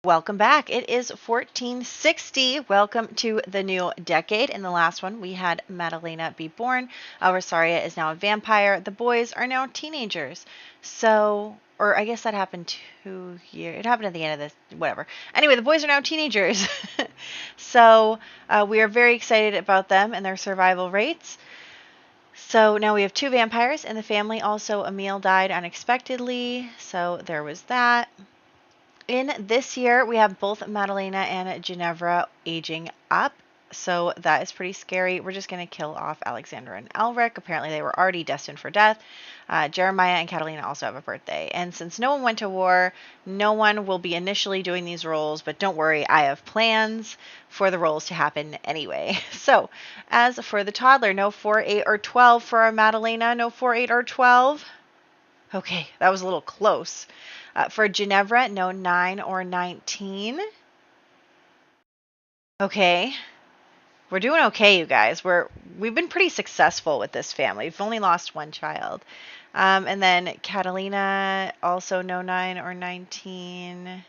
Welcome back. It is 1460. Welcome to the new decade. In the last one, we had Madalena be born. Rosaria is now a vampire. The boys are now teenagers. Or I guess that happened 2 years. It happened at the end of this, whatever. Anyway, the boys are now teenagers. We are very excited about them and their survival rates. So now we have 2 vampires in the family. Also, Emil died unexpectedly. So there was that. In this year, we have both Madalena and Ginevra aging up, so that is pretty scary. We're just going to kill off Alexandra and Elric. Apparently, they were already destined for death. Jeremiah and Catalina also have a birthday. And since no one went to war, no one will be initially doing these roles, but don't worry, I have plans for the roles to happen anyway. So, as for the toddler, no 4, 8, or 12 for our Madalena, no 4, 8, or 12. Okay, that was a little close. For Ginevra, no 9 or 19. Okay. We're doing okay, you guys. We've been pretty successful with this family. We've only lost 1 child. And then Catalina, also no 9 or 19.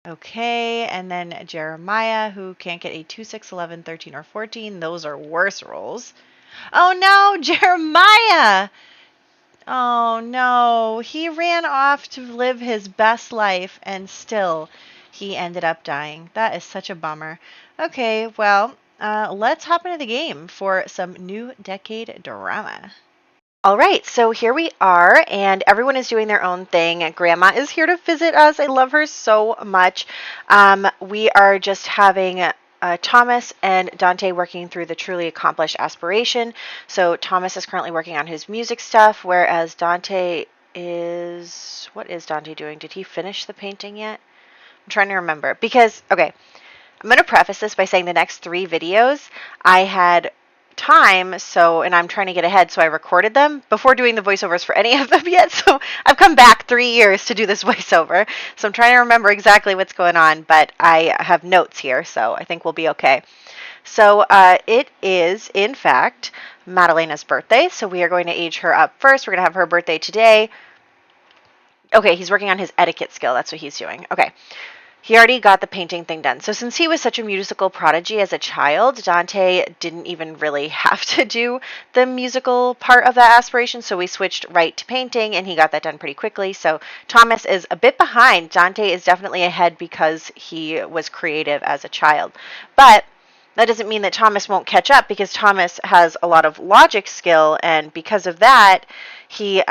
Okay, and then Jeremiah, who can't get a 2, 6, 11, 13, or 14. Those are worse rolls. Oh no, Jeremiah! Oh no, he ran off to live his best life and still he ended up dying. That is such a bummer. Okay, well, let's hop into the game for some new decade drama. All right, so here we are, and everyone is doing their own thing. Grandma is here to visit us. I love her so much. We are just having Thomas and Dante working through the truly accomplished aspiration. So Thomas is currently working on his music stuff, whereas Dante is... What is Dante doing? Did he finish the painting yet? I'm trying to remember. Because, okay, I'm going to preface this by saying the next 3 videos I had time, and I'm trying to get ahead, so I recorded them before doing the voiceovers for any of them yet. So I've come back 3 years to do this voiceover. So I'm trying to remember exactly what's going on, but I have notes here, so I think we'll be okay. So it is, in fact, Madalena's birthday, so we are going to age her up first. We're going to have her birthday today. Okay, he's working on his etiquette skill. That's what he's doing. Okay. He already got the painting thing done. So since he was such a musical prodigy as a child, Dante didn't even really have to do the musical part of that aspiration. So we switched right to painting, and he got that done pretty quickly. So Thomas is a bit behind. Dante is definitely ahead because he was creative as a child. But that doesn't mean that Thomas won't catch up, because Thomas has a lot of logic skill, and because of that, he'll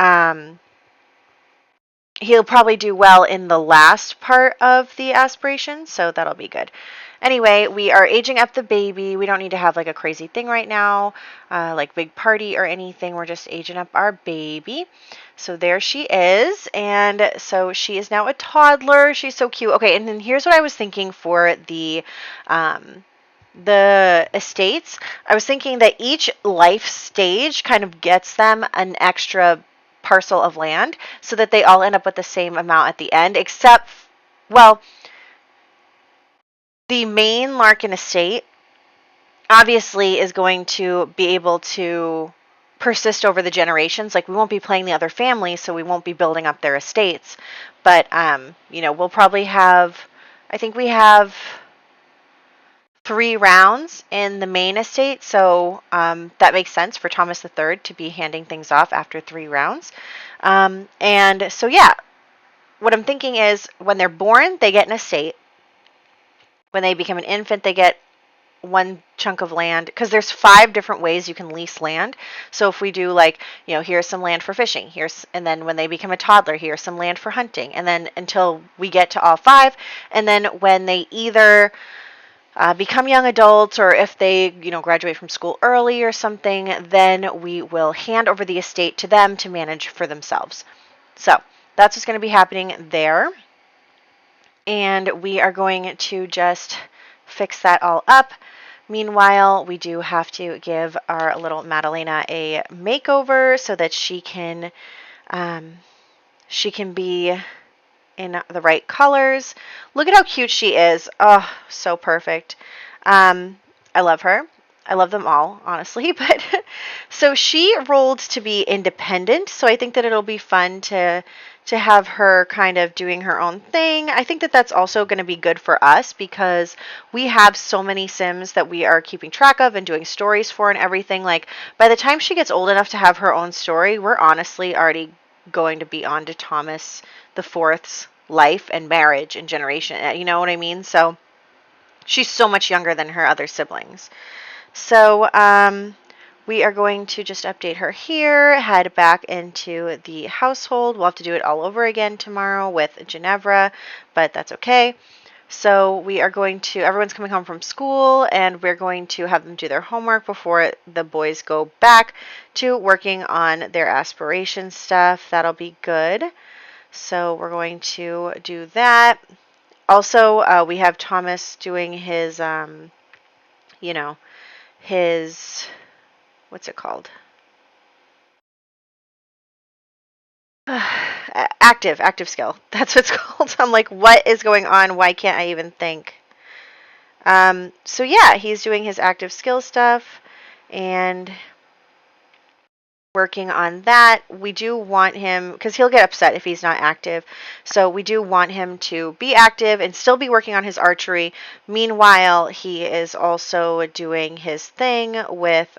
probably do well in the last part of the aspiration, so that'll be good. Anyway, we are aging up the baby. We don't need to have like a crazy thing right now, like big party or anything. We're just aging up our baby. So there she is, and so she is now a toddler. She's so cute. Okay, and then here's what I was thinking for the estates. I was thinking that each life stage kind of gets them an extra parcel of land so that they all end up with the same amount at the end, except, well, the main Larkin estate obviously is going to be able to persist over the generations. Like, we won't be playing the other families, so we won't be building up their estates, but we'll probably have, I think we have 3 rounds in the main estate, so that makes sense for Thomas III to be handing things off after 3 rounds. And so, yeah, what I'm thinking is when they're born, they get an estate. When they become an infant, they get 1 chunk of land, because there's 5 different ways you can lease land. So if we do, like, here's some land for fishing, and then when they become a toddler, here's some land for hunting, and then until we get to all 5, and then when they either become young adults, or if they, graduate from school early or something, then we will hand over the estate to them to manage for themselves. So that's what's going to be happening there. And we are going to just fix that all up. Meanwhile, we do have to give our little Madalena a makeover so that she can be in the right colors. Look at how cute she is. Oh, so perfect. I love her. I love them all, honestly, but So she rolled to be independent, so I think that it'll be fun to have her kind of doing her own thing. I think that that's also going to be good for us because we have so many Sims that we are keeping track of and doing stories for and everything. Like, by the time she gets old enough to have her own story, we're honestly already going to be on to Thomas the Fourth's life and marriage and generation. You know what I mean? So she's so much younger than her other siblings. So, we are going to just update her here, head back into the household. We'll have to do it all over again tomorrow with Ginevra, but that's okay. So we are going to, everyone's coming home from school, and we're going to have them do their homework before the boys go back to working on their aspiration stuff. That'll be good. So we're going to do that. Also, we have Thomas doing his, his, what's it called? Active skill. That's what it's called. I'm like, what is going on? Why can't I even think? So yeah, he's doing his active skill stuff and working on that. We do want him, because he'll get upset if he's not active, so we do want him to be active and still be working on his archery. Meanwhile, he is also doing his thing with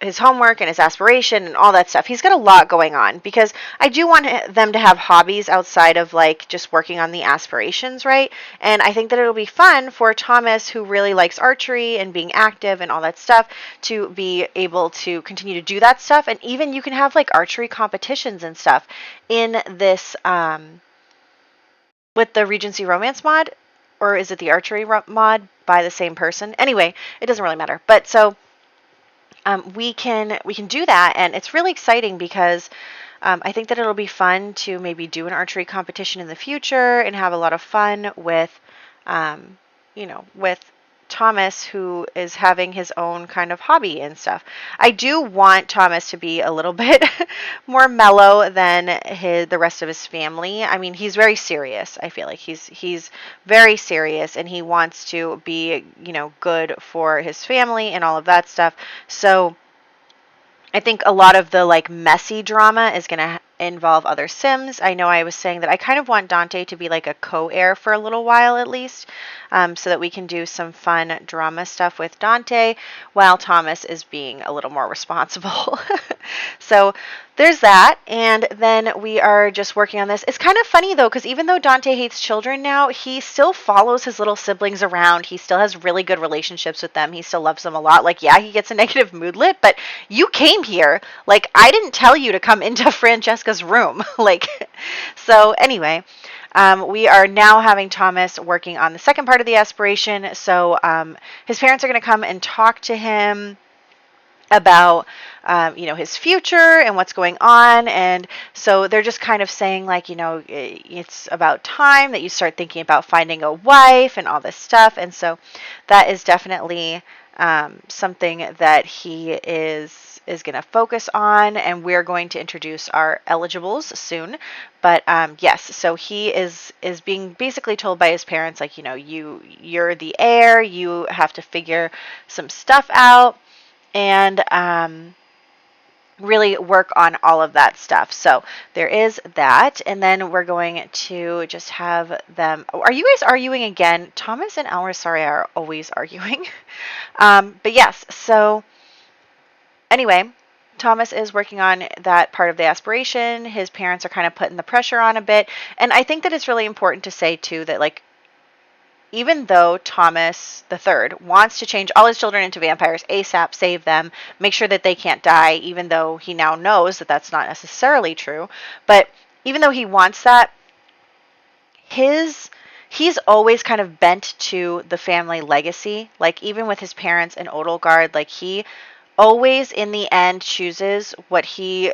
his homework and his aspiration and all that stuff. He's got a lot going on because I do want them to have hobbies outside of like just working on the aspirations, right? And I think that it'll be fun for Thomas, who really likes archery and being active and all that stuff, to be able to continue to do that stuff. And even you can have like archery competitions and stuff in this with the Regency Romance mod, or is it the archery mod by the same person? Anyway, it doesn't really matter. But so we can do that, and it's really exciting because I think that it'll be fun to maybe do an archery competition in the future and have a lot of fun with, with Thomas, who is having his own kind of hobby and stuff. I do want Thomas to be a little bit more mellow than the rest of his family. I mean, he's very serious. I feel like he's very serious, and he wants to be, good for his family and all of that stuff. So I think a lot of the like messy drama is going to involve other Sims. I know I was saying that I kind of want Dante to be like a co-heir for a little while at least, so that we can do some fun drama stuff with Dante while Thomas is being a little more responsible. So there's that, and then we are just working on this. It's kind of funny though, because even though Dante hates children now, he still follows his little siblings around. He still has really good relationships with them. He still loves them a lot. Like, yeah, he gets a negative moodlet, but you came here. Like, I didn't tell you to come into Francesca's room. Like, so anyway, we are now having Thomas working on the second part of the aspiration. So his parents are going to come and talk to him about his future and what's going on. And so they're just kind of saying like, it's about time that you start thinking about finding a wife and all this stuff. And so that is definitely something that he is going to focus on, and we're going to introduce our eligibles soon. But yes, so he is being basically told by his parents, like, you're the heir, you have to figure some stuff out and really work on all of that stuff. So there is that. And then we're going to just have them. Are you guys arguing again? Thomas and Elmer, sorry, are always arguing. But yes, so anyway, Thomas is working on that part of the aspiration. His parents are kind of putting the pressure on a bit. And I think that it's really important to say too that, like, even though Thomas the Third wants to change all his children into vampires ASAP, save them, make sure that they can't die, even though he now knows that that's not necessarily true, but even though he wants that, he's always kind of bent to the family legacy. Like, even with his parents in Odalgard, like, he always in the end chooses what he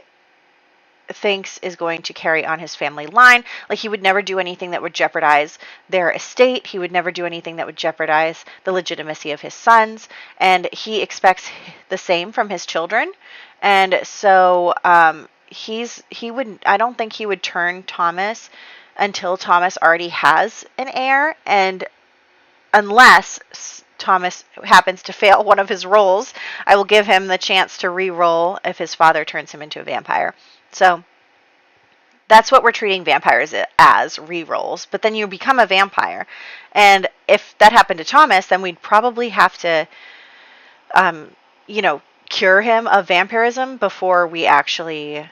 thinks is going to carry on his family line. Like, he would never do anything that would jeopardize their estate. He would never do anything that would jeopardize the legitimacy of his sons. And he expects the same from his children. And so I don't think he would turn Thomas until Thomas already has an heir, and unless Thomas happens to fail one of his rolls, I will give him the chance to re-roll if his father turns him into a vampire. So that's what we're treating vampires as, re-rolls. But then you become a vampire. And if that happened to Thomas, then we'd probably have to, cure him of vampirism before we actually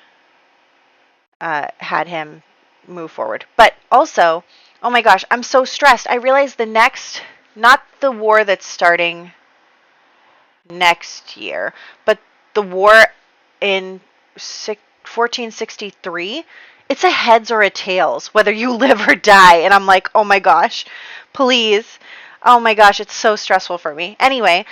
had him move forward. But also, oh my gosh, I'm so stressed. I realized not the war that's starting next year, but the war in 1463, it's a heads or a tails, whether you live or die. And I'm like, oh my gosh, please. Oh my gosh, it's so stressful for me. Anyway,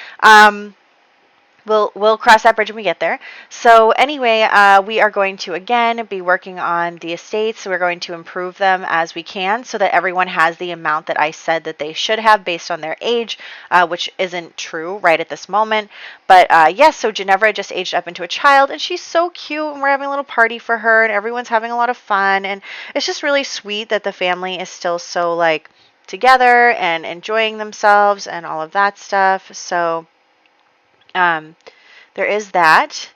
We'll cross that bridge when we get there. So anyway, we are going to, again, be working on the estates. We're going to improve them as we can so that everyone has the amount that I said that they should have based on their age, which isn't true right at this moment. But yes, so Ginevra just aged up into a child, and she's so cute, and we're having a little party for her, and everyone's having a lot of fun. And it's just really sweet that the family is still so, like, together and enjoying themselves and all of that stuff. So there is that.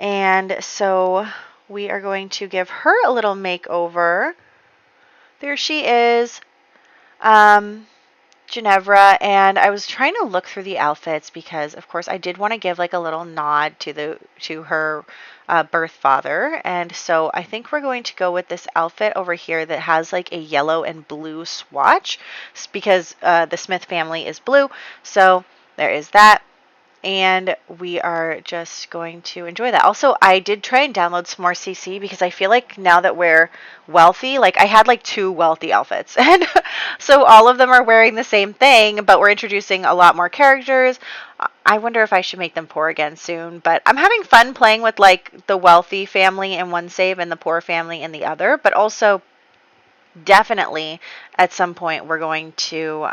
And so we are going to give her a little makeover. There she is, Ginevra. And I was trying to look through the outfits because, of course, I did want to give like a little nod to her birth father. And so I think we're going to go with this outfit over here that has like a yellow and blue swatch because the Smith family is blue. So there is that. And we are just going to enjoy that. Also, I did try and download some more CC because I feel like now that we're wealthy, like I had like 2 wealthy outfits. And so all of them are wearing the same thing, but we're introducing a lot more characters. I wonder if I should make them poor again soon. But I'm having fun playing with like the wealthy family in one save and the poor family in the other. But also, definitely at some point we're going to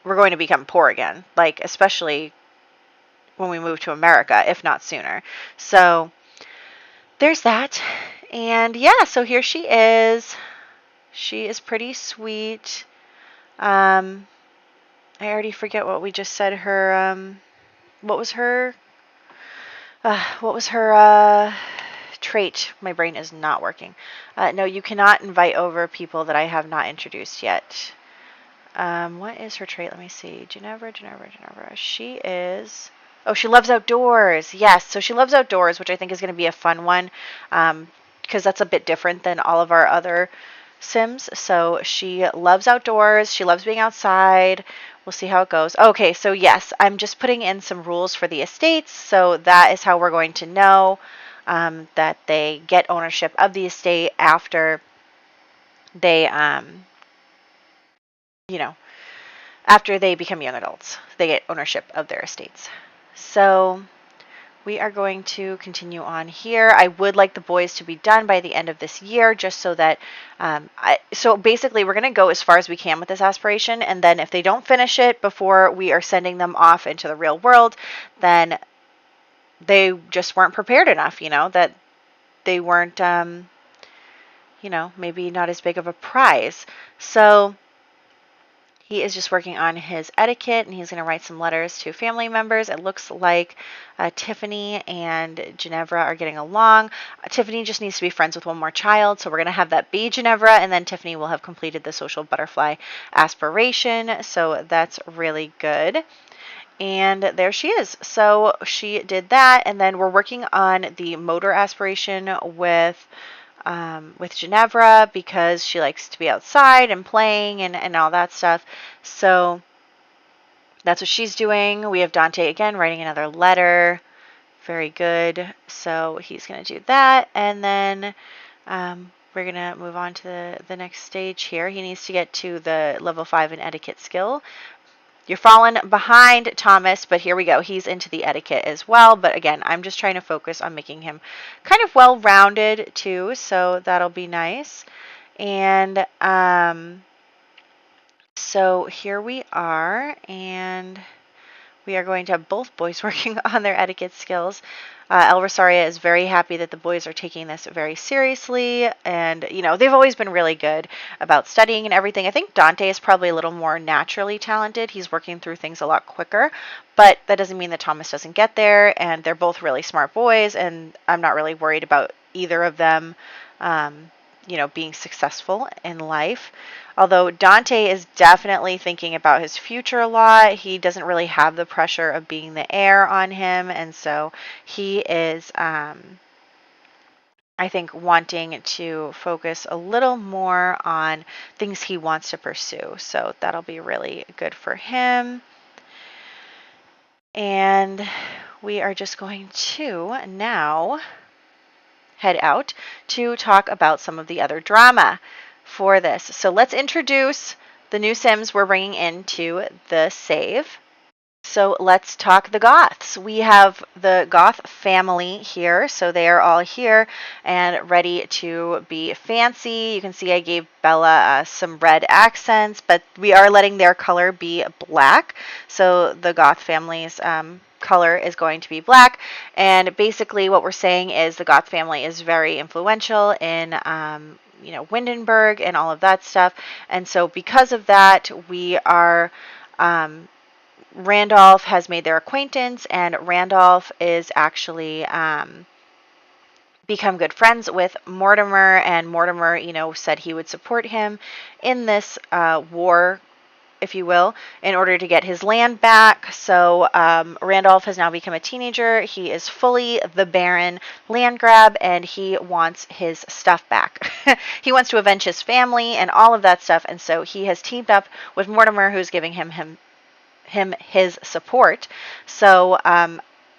we're going to become poor again, like especially when we move to America, if not sooner. So there's that. And yeah, so here she is. She is pretty sweet. I already forget what we just said her what was her trait? My brain is not working. No, you cannot invite over people that I have not introduced yet. What is her trait? Let me see. Ginevra. She is... Oh, she loves outdoors. Yes, so she loves outdoors, which I think is going to be a fun one because that's a bit different than all of our other Sims. So she loves outdoors. She loves being outside. We'll see how it goes. Okay, so yes, I'm just putting in some rules for the estates. So that is how we're going to know that they get ownership of the estate after they... after they become young adults, they get ownership of their estates. So we are going to continue on here. I would like the boys to be done by the end of this year, just so that, so basically we're going to go as far as we can with this aspiration. And then if they don't finish it before we are sending them off into the real world, then they just weren't prepared enough, that they weren't, maybe not as big of a prize. So he is just working on his etiquette, and he's going to write some letters to family members. It looks like Tiffany and Ginevra are getting along. Tiffany just needs to be friends with one more child, so we're going to have that be Ginevra, and then Tiffany will have completed the social butterfly aspiration, so that's really good. And there she is. So she did that, and then we're working on the motor aspiration with Ginevra because she likes to be outside and playing and all that stuff. So that's what she's doing. We have Dante again writing another letter. Very good. So he's going to do that. And then we're going to move on to the next stage here. He needs to get to the level 5 in etiquette skill. You're falling behind, Thomas, but here we go. He's into the etiquette as well. But again, I'm just trying to focus on making him kind of well-rounded too, so that'll be nice. And so here we are, and We are going to have both boys working on their etiquette skills. El Rosaria is very happy that the boys are taking this very seriously, and they've always been really good about studying and everything. I think Dante is probably a little more naturally talented. He's working through things a lot quicker, but that doesn't mean that Thomas doesn't get there, and they're both really smart boys, and I'm not really worried about either of them being successful in life. Although Dante is definitely thinking about his future a lot. He doesn't really have the pressure of being the heir on him, and so he is, I think, wanting to focus a little more on things he wants to pursue. So that'll be really good for him. And we are just going to now head out to talk about some of the other drama for this. So let's introduce the new Sims we're bringing into the save. So let's talk the Goths. We have the Goth family here. So they are all here and ready to be fancy. You can see I gave Bella some red accents, but we are letting their color be black. So the Goth family's color is going to be black. And basically what we're saying is the Goth family is very influential in Windenburg and all of that stuff. And so because of that, we are Randolph has made their acquaintance, and Randolph is actually become good friends with Mortimer, and Mortimer, said he would support him in this war, if you will, in order to get his land back. So Randolph has now become a teenager. He is fully the Baron land grab, and he wants his stuff back. He wants to avenge his family and all of that stuff, and so he has teamed up with Mortimer, who's giving him his support. So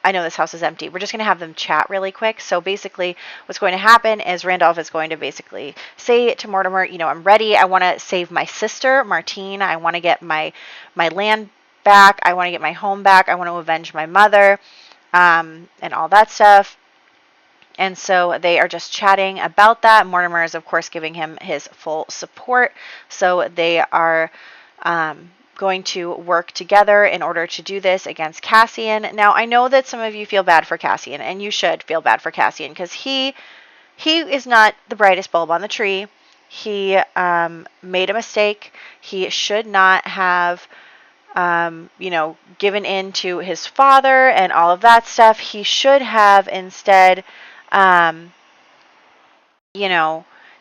I know this house is empty. We're just going to have them chat really quick. So basically what's going to happen is Randolph is going to basically say to Mortimer, I'm ready. I want to save my sister, Martine. I want to get my land back. I want to get my home back. I want to avenge my mother and all that stuff. And so they are just chatting about that. Mortimer is, of course, giving him his full support. So they are going to work together in order to do this against Cassian. Now, I know that some of you feel bad for Cassian, and you should feel bad for Cassian, because he is not the brightest bulb on the tree. He made a mistake. He should not have, given in to his father and all of that stuff. He should have instead,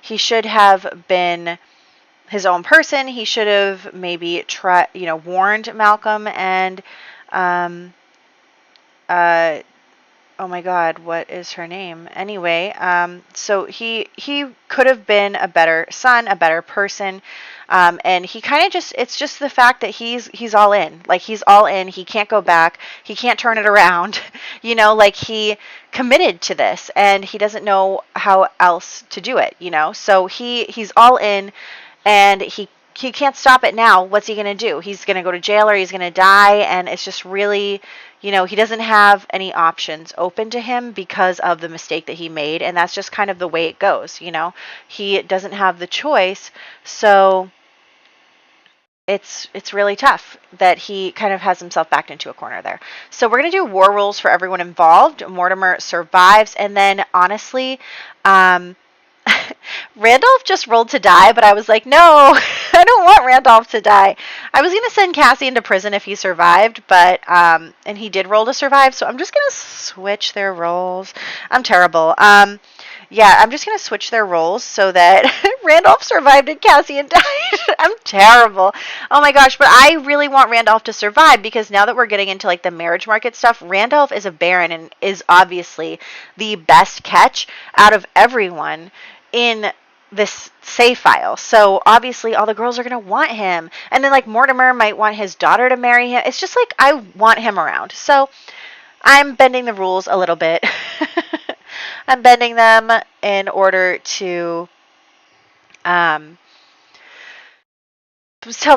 he should have been his own person. He should have maybe warned Malcolm and oh my God, what is her name? Anyway, so he could have been a better son, a better person, and he kind of it's just the fact that he's all in. Like, he's all in. He can't go back. He can't turn it around. Like, he committed to this, and he doesn't know how else to do it. So he's all in. And he can't stop it now. What's he going to do? He's going to go to jail, or he's going to die. And it's just really, he doesn't have any options open to him because of the mistake that he made. And that's just kind of the way it goes. He doesn't have the choice. So it's really tough that he kind of has himself backed into a corner there. So we're going to do war rules for everyone involved. Mortimer survives. And then, honestly, Randolph just rolled to die, but I was like, no, I don't want Randolph to die. I was going to send Cassian to prison if he survived, but, and he did roll to survive, so I'm just going to switch their roles. I'm terrible. Yeah, I'm just going to switch their roles so that Randolph survived and Cassian died. I'm terrible. Oh my gosh, but I really want Randolph to survive, because now that we're getting into like the marriage market stuff, Randolph is a Baron and is obviously the best catch out of everyone in this save file. So obviously all the girls are going to want him. And then like Mortimer might want his daughter to marry him. It's just like, I want him around. So I'm bending the rules a little bit. I'm bending them in order to tell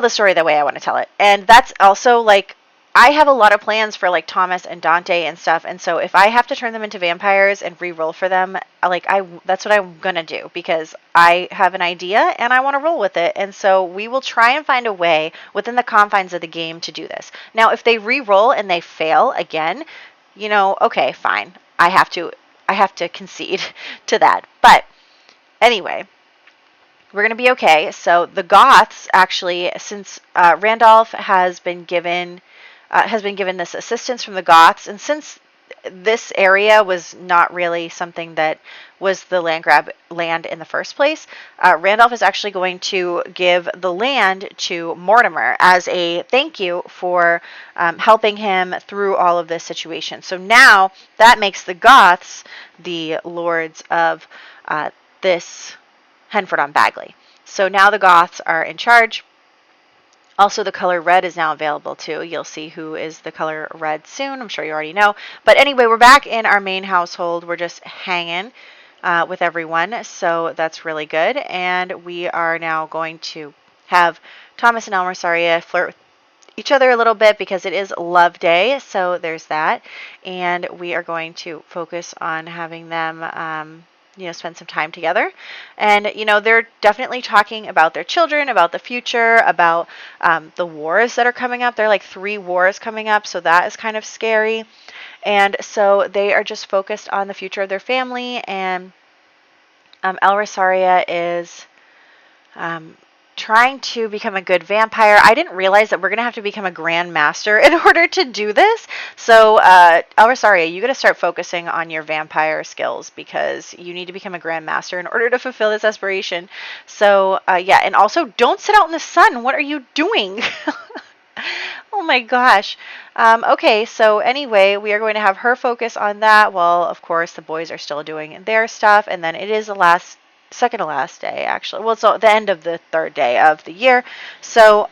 the story the way I want to tell it. And that's also like, I have a lot of plans for like Thomas and Dante and stuff, and so if I have to turn them into vampires and re-roll for them, like that's what I'm gonna do because I have an idea and I want to roll with it, and so we will try and find a way within the confines of the game to do this. Now, if they re-roll and they fail again, you know, okay, fine, I have to concede to that. But anyway, we're going to be okay. So the Goths actually, since Randolph has been given this assistance from the Goths, and since this area was not really something that was the land grab land in the first place, Randolph is actually going to give the land to Mortimer as a thank you for helping him through all of this situation. So now that makes the Goths the lords of this Henford on Bagley. So now the Goths are in charge. Also, the color red is now available too. You'll see who is the color red soon. I'm sure you already know. But anyway, we're back in our main household. We're just hanging with everyone. So that's really good. And we are now going to have Thomas and Almersaria flirt with each other a little bit because it is love day. So there's that. And we are going to focus on having them spend some time together. And, they're definitely talking about their children, about the future, about the wars that are coming up. There are like 3 wars coming up, so that is kind of scary. And so they are just focused on the future of their family. And Almersaria is trying to become a good vampire. I didn't realize that we're going to have to become a Grand Master in order to do this. So, Almersaria, you got to start focusing on your vampire skills because you need to become a Grand Master in order to fulfill this aspiration. So, yeah, and also don't sit out in the sun. What are you doing? Oh my gosh. Okay, so anyway, we are going to have her focus on that while, of course, the boys are still doing their stuff. And then it is the second to last day, actually. Well, it's the end of the 3rd day of the year. So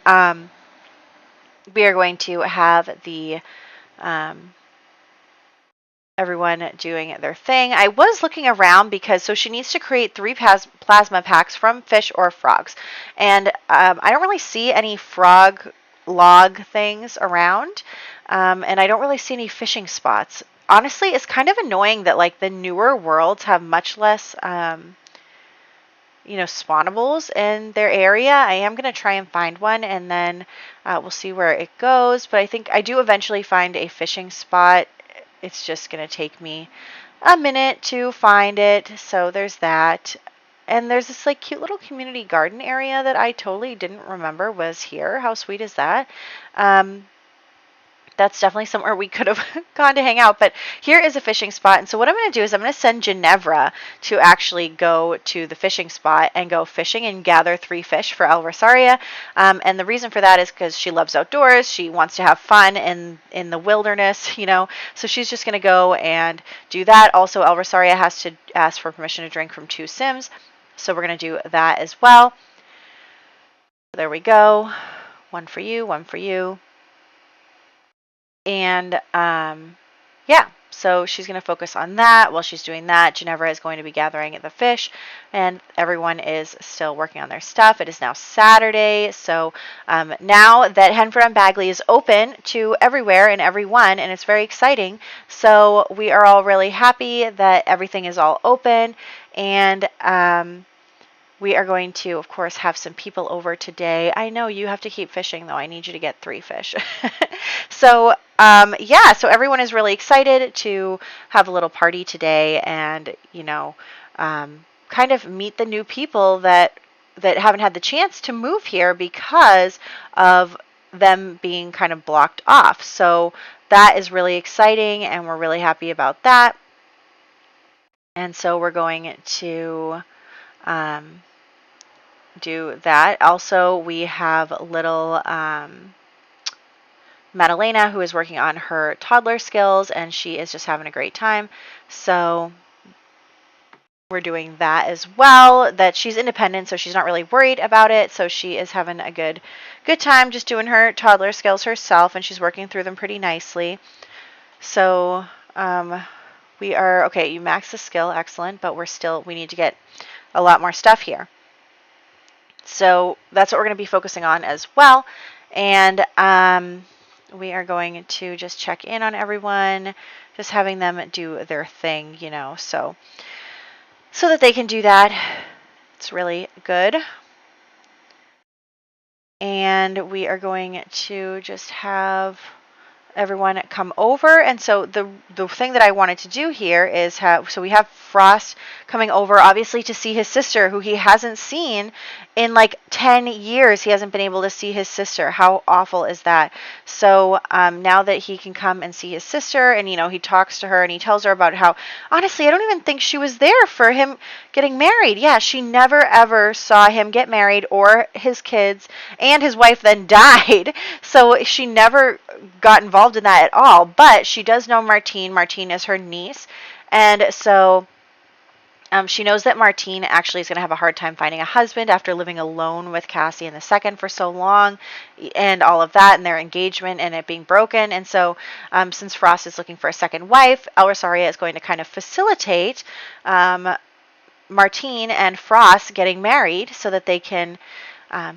we are going to have the everyone doing their thing. I was looking around because she needs to create 3 plasma packs from fish or frogs. And I don't really see any frog log things around. And I don't really see any fishing spots. Honestly, it's kind of annoying that like the newer worlds have much less spawnables in their area. I am going to try and find one, and then we'll see where it goes. But I think I do eventually find a fishing spot. It's just going to take me a minute to find it. So there's that. And there's this like cute little community garden area that I totally didn't remember was here. How sweet is that? That's definitely somewhere we could have gone to hang out. But here is a fishing spot. And so what I'm going to do is I'm going to send Ginevra to actually go to the fishing spot and go fishing and gather 3 fish for Almersaria. And the reason for that is because she loves outdoors. She wants to have fun in the wilderness, So she's just going to go and do that. Also, Almersaria has to ask for permission to drink from 2 Sims. So we're going to do that as well. There we go. 1 for you, 1 for you. And yeah, so she's going to focus on that. While she's doing that, Ginevra is going to be gathering the fish, and everyone is still working on their stuff. It is now Saturday, so now that Henford on Bagley is open to everywhere and everyone, and it's very exciting. So we are all really happy that everything is all open, and we are going to, of course, have some people over today. I know you have to keep fishing, though. I need you to get 3 fish. So, yeah, so everyone is really excited to have a little party today and, kind of meet the new people that haven't had the chance to move here because of them being kind of blocked off. So that is really exciting, and we're really happy about that. And so we're going to do that. Also, we have little Madalena, who is working on her toddler skills, and she is just having a great time. So we're doing that as well. That she's independent, so she's not really worried about it. So she is having a good time just doing her toddler skills herself, and she's working through them pretty nicely. So we are okay. You max the skill, excellent, but we need to get a lot more stuff here. So that's what we're going to be focusing on as well. And we are going to just check in on everyone, just having them do their thing, you know, so that they can do that. It's really good. And we are going to just have everyone come over. And so the thing that I wanted to do here is so we have Frost coming over, obviously, to see his sister, who he hasn't seen in like 10 years. He hasn't been able to see his sister. How awful is that? So now that he can come and see his sister, and, you know, he talks to her and he tells her about how, honestly, I don't even think she was there for him getting married. Yeah, she never ever saw him get married or his kids, and his wife then died. So she never got involved in that at all. But she does know Martine. Martine is her niece. And so she knows that Martine actually is going to have a hard time finding a husband after living alone with Cassie in the second for so long, and all of that, and their engagement and it being broken. And so since Frost is looking for a second wife, El Rosaria is going to kind of facilitate Martine and Frost getting married so that they can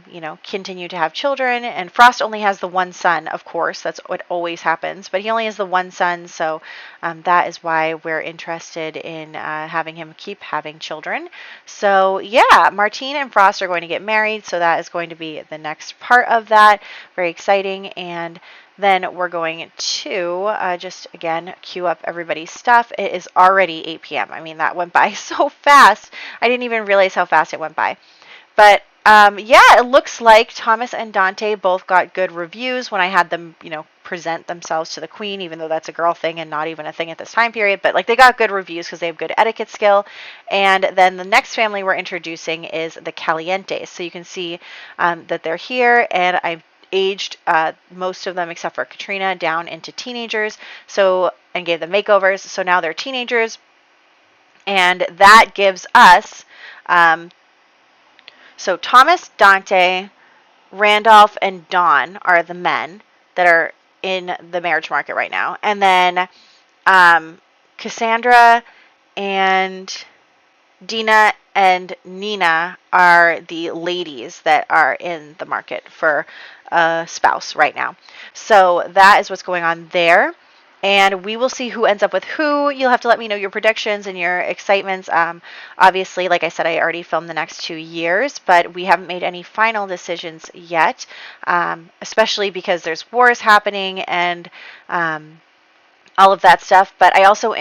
you know, continue to have children. And Frost only has the one son, of course. That's what always happens. But he only has the one son, so that is why we're interested in having him keep having children. So, yeah, Martine and Frost are going to get married, so that is going to be the next part of that. Very exciting. And then we're going to just, again, queue up everybody's stuff. It is already 8 p.m. I mean, that went by so fast. I didn't even realize how fast it went by. But yeah, it looks like Thomas and Dante both got good reviews when I had them, you know, present themselves to the queen, even though that's a girl thing and not even a thing at this time period. But like, they got good reviews because they have good etiquette skill. And then the next family we're introducing is the Calientes. So you can see that they're here, and I've aged most of them except for Katrina down into teenagers. So, and gave them makeovers. So now they're teenagers, and that gives us so Thomas, Dante, Randolph, and Dawn are the men that are in the marriage market right now. And then Cassandra and Dina and Nina are the ladies that are in the market for a spouse right now. So that is what's going on there. And we will see who ends up with who. You'll have to let me know your predictions and your excitements. Obviously, like I said, I already filmed the next 2 years, but we haven't made any final decisions yet, especially because there's wars happening and all of that stuff. But I also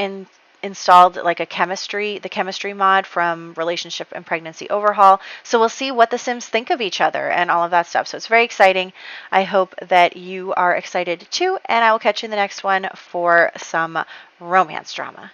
installed like the chemistry mod from Relationship and Pregnancy Overhaul. So we'll see what the Sims think of each other and all of that stuff. So it's very exciting. I hope that you are excited too, and I will catch you in the next one for some romance drama.